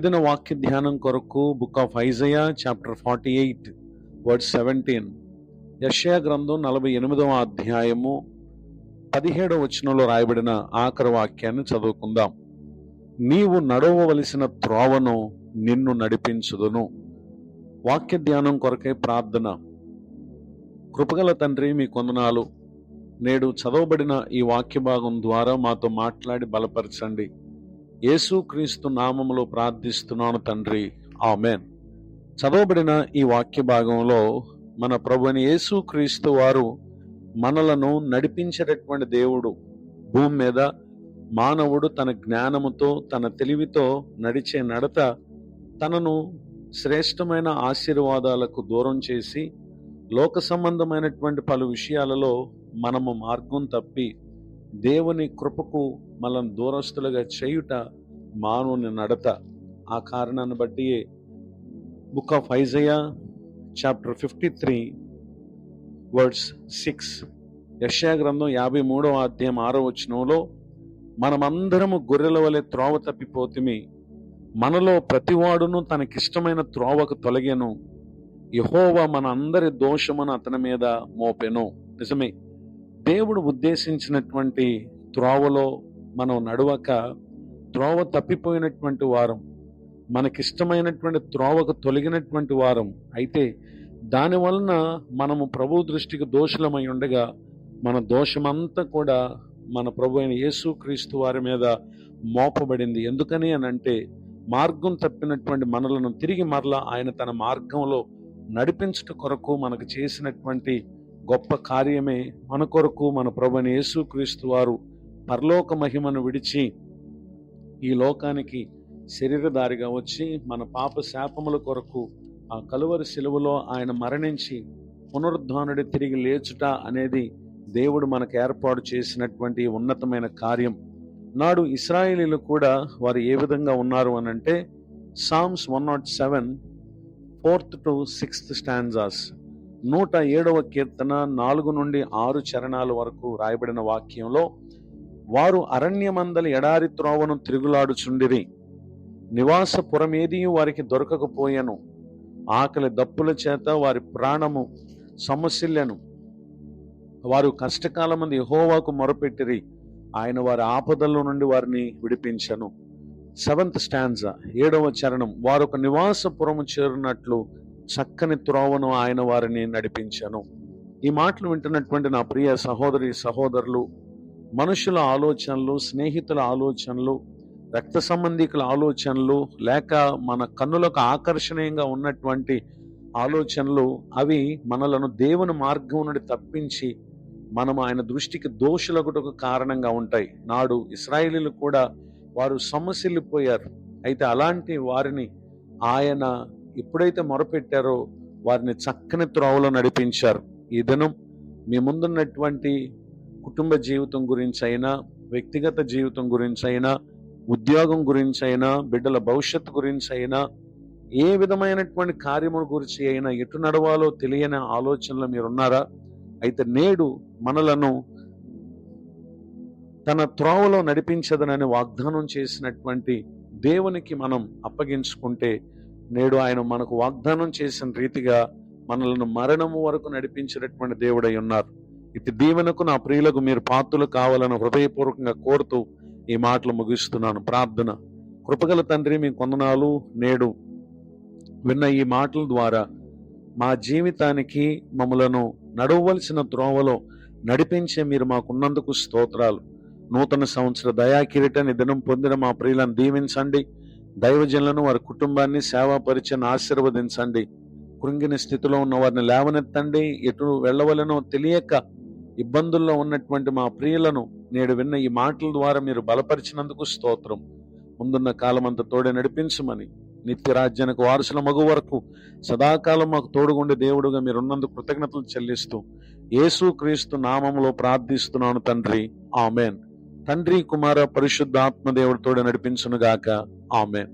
దిన వాక్య ధ్యానం కొరకు book of Isaiah chapter 48 verse 17. యెషయా గ్రంథం 48వ అధ్యాయము 17వ వచనంలో రాయబడిన ఆఖరి వాక్యాన్ని చదువుకుందాం. నీవు నడవవలసిన త్రోవను నిన్ను నడిపించుదును. వాక్య ధ్యానం కొరకై ప్రార్థన. కృపగల తండ్రి, మీ కొందనాలు. నేడు చదవబడిన ఈ వాక్య భాగం ద్వారా మాతో మాట్లాడి బలపరచండి. యేసుక్రీస్తు నామములో ప్రార్థిస్తున్నాను తండ్రి, ఆమెన్. చదవబడిన ఈ వాక్య భాగంలో మన ప్రభువైన యేసుక్రీస్తు వారు మనలను నడిపించేటటువంటి దేవుడు. భూమి మీద మానవుడు తన జ్ఞానముతో తన తెలివితో నడిచే నడత తనను శ్రేష్టమైన ఆశీర్వాదాలకు దూరం చేసి లోక సంబంధమైనటువంటి పలు విషయాలలో మనము మార్గం తప్పి దేవుని కృపకు మనల్ని దూరస్తులుగా చేయుట మానవుని నడత. ఆ కారణాన్ని బట్టి book of Isaiah chapter 53 words 6, యెషయా గ్రంథం 53వ అధ్యాయం 6వ వచనంలో మనమందరము గొర్రెల వలె త్రోవ తప్పిపోతిమి, మనలో ప్రతివాడును తనకిష్టమైన త్రోవకు తొలగెను, యెహోవా మన అందరి దోషమును అతని మీద మోపెను. నిజమే, దేవుడు ఉద్దేశించినటువంటి త్రోవలో మనం నడవక త్రోవ తప్పిపోయినటువంటి వారం, మనకిష్టమైనటువంటి త్రోవకు తొలగినటువంటి వారం. అయితే దాని వలన మనము ప్రభు దృష్టికి దోషులమై ఉండగా మన దోషమంతా కూడా మన ప్రభు అయిన యేసుక్రీస్తు వారి మీద మోపబడింది. ఎందుకని అనంటే మార్గం తప్పినటువంటి మనలను తిరిగి మరలా ఆయన తన మార్గంలో నడిపించుట కొరకు మనకు చేసినటువంటి గొప్ప కార్యమే మన కొరకు మన ప్రభువైన యేసుక్రీస్తు వారు పరలోక మహిమను విడిచి ఈ లోకానికి శరీరధారిగా వచ్చి మన పాప శాపముల కొరకు ఆ కలువరి శిలువలో ఆయన మరణించి పునరుద్ధానుడి తిరిగి లేచుట అనేది దేవుడు మనకు ఏర్పాటు చేసినటువంటి ఉన్నతమైన కార్యం. నాడు ఇశ్రాయేలీలు కూడా వారు ఏ విధంగా ఉన్నారు అనంటే psalms 107 4th to 6th stanzas, 107వ కీర్తన 4 నుండి 6 చరణాల వరకు రాయబడిన వాక్యంలో వారు అరణ్యమందలి ఎడారి త్రోవను తిరుగులాడుచుండిరి, నివాసపురమేదియు వారికి దొరకకపోయెను, ఆకలి దప్పుల చేత వారి ప్రాణము సమస్యలను, వారు కష్టకాలమందు యెహోవాకు మొరపెట్టిరి, ఆయన వారి ఆపదల నుండి వారిని విడిపించెను. 7th స్టాంజా 7వ చరణం, వారొక నివాసపురము చేరునట్లు చక్కని త్రోవను ఆయన వారిని నడిపించెను. ఈ మాటలు వింటున్నటువంటి నా ప్రియ సహోదరి సహోదరులు, మనుషుల ఆలోచనలు, స్నేహితుల ఆలోచనలు, రక్త సంబంధికుల ఆలోచనలు, లేక మన కన్నులకు ఆకర్షణీయంగా ఉన్నటువంటి ఆలోచనలు, అవి మనలను దేవుని మార్గం నుండి తప్పించి మనం ఆయన దృష్టికి దోషులగుటకు కారణంగా ఉంటాయి. నాడు ఇశ్రాయేలీలు కూడా వారు సొమ్మసిల్లిపోయారు. అయితే అలాంటి వారిని ఆయన ఎప్పుడైతే మొరపెట్టారో వారిని చక్కని త్రోవలో నడిపించారు. ఈ దినం మీ ముందున్నటువంటి కుటుంబ జీవితం గురించి అయినా, వ్యక్తిగత జీవితం గురించి అయినా, ఉద్యోగం గురించి అయినా, బిడ్డల భవిష్యత్తు గురించి అయినా, ఏ విధమైనటువంటి కార్యముల గురించి అయినా ఎటు నడవాలో తెలియని ఆలోచనలు మీరున్నారా? అయితే నేడు మనలను తన త్రోవలో నడిపించదనని వాగ్దానం చేసినటువంటి దేవునికి మనం అప్పగించుకుంటే నేడు ఆయన మనకు వాగ్దానం చేసిన రీతిగా మనలను మరణము వరకు నడిపించినటువంటి దేవుడై ఉన్నారు. ఇటు దీవెనకు నా ప్రియులకు మీరు పాత్రలు కావాలని హృదయపూర్వకంగా కోరుతూ ఈ మాటలు ముగిస్తున్నాను. ప్రార్థన. కృపగల తండ్రి, మీ కొందనాలు. నేడు విన్న ఈ మాటల ద్వారా మా జీవితానికి మమ్మలను నడవవలసిన త్రోవలో నడిపించే మీరు మాకున్నందుకు స్తోత్రాలు. నూతన సంవత్సర దయాకిరీటాన్ని దినం పొందిన మా ప్రియులను దీవించండి. దైవజనులను, వారి కుటుంబాన్ని, సేవా పరిచయాన్ని ఆశీర్వదించండి. కృంగిన స్థితిలో ఉన్న వారిని లేవనెత్తండి. ఎటు వెళ్ళవలనో తెలియక ఇబ్బందుల్లో ఉన్నటువంటి మా ప్రియులను నేడు విన్న ఈ మాటల ద్వారా మీరు బలపరిచినందుకు స్తోత్రం. ముందున్న కాలం అంతా తోడే నడిపించమని, నిత్య రాజ్యానికి వారసుల మగు వరకు సదాకాలం మాకు తోడుగుండే దేవుడుగా మీరున్నందుకు కృతజ్ఞతలు చెల్లిస్తూ యేసుక్రీస్తు నామములో ప్రార్థిస్తున్నాను తండ్రి, ఆమెన్. తండ్రి, కుమార, పరిశుద్ధ ఆత్మదేవుడితోడే నడిపించునుగాక, ఆమెన్.